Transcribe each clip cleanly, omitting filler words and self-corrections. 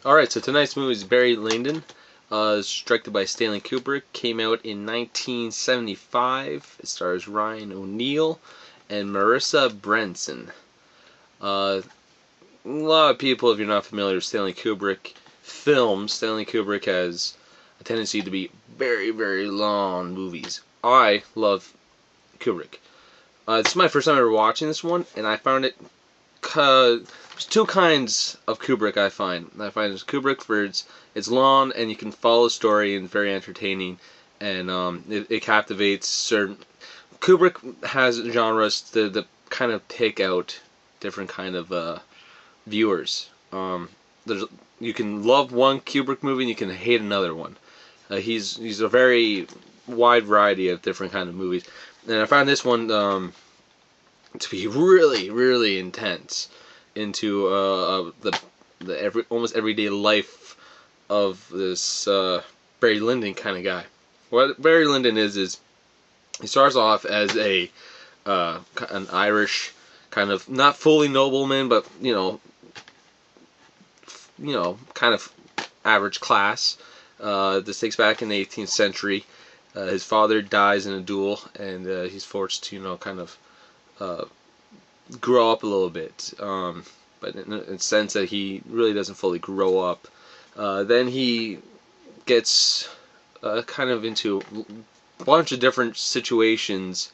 Alright, so tonight's movie is Barry Lyndon. It's directed by Stanley Kubrick. Came out in 1975. It stars Ryan O'Neal and Marissa Branson. A lot of people, if you're not familiar with Stanley Kubrick films, Stanley Kubrick has a tendency to be very, very long movies. I love Kubrick. This is my first time ever watching this one, and I found it there's two kinds of Kubrick I find. There's Kubrick where it's long and you can follow the story and very entertaining, and it captivates certain. Kubrick has genres that kind of pick out different kind of viewers. You can love one Kubrick movie and you can hate another one. He's a very wide variety of different kind of movies, and I found this one to be really, really intense into the almost everyday life of this Barry Lyndon kind of guy. What Barry Lyndon is he starts off as an Irish kind of not fully nobleman, but kind of average class. This takes back in the 18th century. His father dies in a duel, and he's forced to kind of grow up a little bit, but in a sense that he really doesn't fully grow up. Then he gets kind of into a bunch of different situations,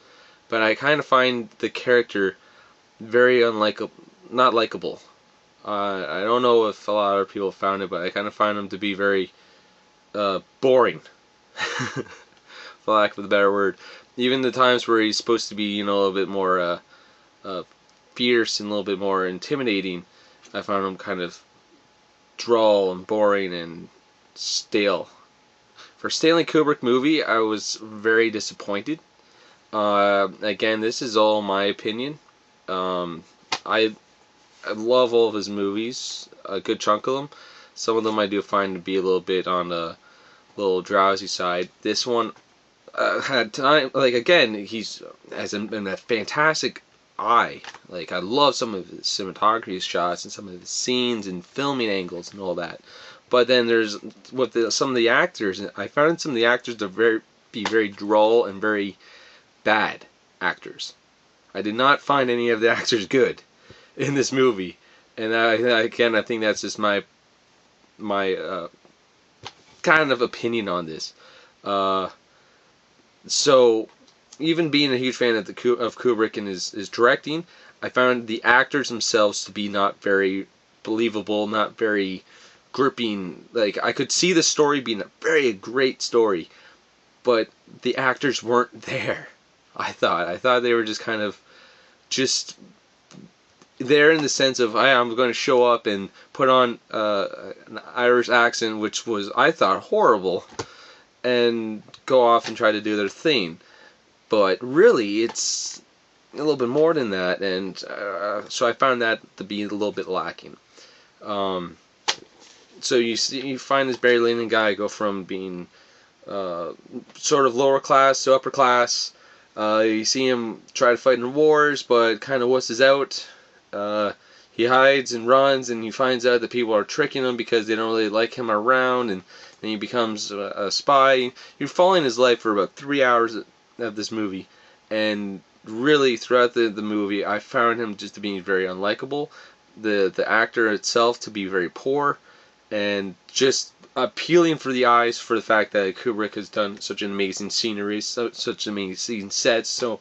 but I kind of find the character very not likable. I don't know if a lot of people found it, but I kind of find him to be very boring, for lack of a better word. Even the times where he's supposed to be, a little bit more fierce and a little bit more intimidating, I found him kind of dull and boring and stale. For a Stanley Kubrick movie, I was very disappointed. Again, this is all my opinion. I love all of his movies, a good chunk of them. Some of them I do find to be a little bit on the little drowsy side. This one had time. Again, he's has a fantastic eye. I love some of his cinematography shots and some of the scenes and filming angles and all that. But then there's some of the actors. I found some of the actors to be very droll and very bad actors. I did not find any of the actors good in this movie, and I think that's just my kind of opinion on this. So, even being a huge fan of Kubrick and his directing, I found the actors themselves to be not very believable, not very gripping. I could see the story being a very great story, but the actors weren't there. I thought they were just kind of there in the sense of, I'm going to show up and put on an Irish accent, which was, I thought, horrible, and go off and try to do their thing. But really, it's a little bit more than that, and so I found that to be a little bit lacking. So you find this Barry Lyndon guy go from being sort of lower class to upper class. You see him try to fight in wars, but kind of wusses out. He hides and runs, and he finds out that people are tricking him because they don't really like him around, and then he becomes a spy. You're following his life for about 3 hours of this movie, and really throughout the movie I found him just to be very unlikable, the actor itself to be very poor, and just appealing for the eyes for the fact that Kubrick has done such an amazing scenery, such amazing sets, so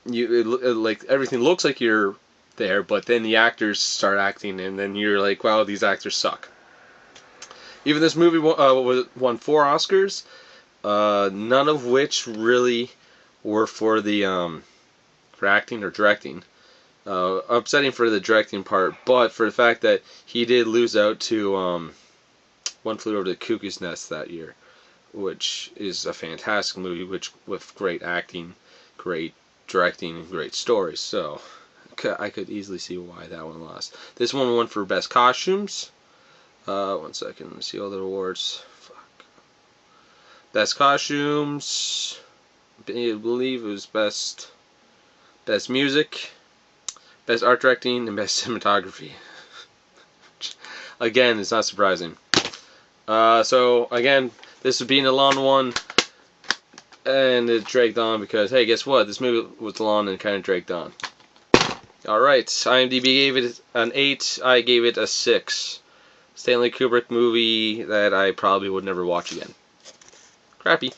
everything looks like you're there, but then the actors start acting, and then you're like, wow, these actors suck. Even this movie won 4 Oscars, none of which really were for the for acting or directing. Upsetting for the directing part, but for the fact that he did lose out to One Flew Over the Cuckoo's Nest that year, which is a fantastic movie, with great acting, great directing, and great stories. So I could easily see why that one lost. This one won for Best Costumes. 1 second, let me see all the awards. Best Costumes. I believe it was Best Music, Best Art Directing, and Best Cinematography. again, it's not surprising. So again, this would be a long one, and it dragged on because, hey, guess what? This movie was long and kind of dragged on. Alright, IMDB gave it an 8, I gave it a 6. Stanley Kubrick movie that I probably would never watch again. Crappy.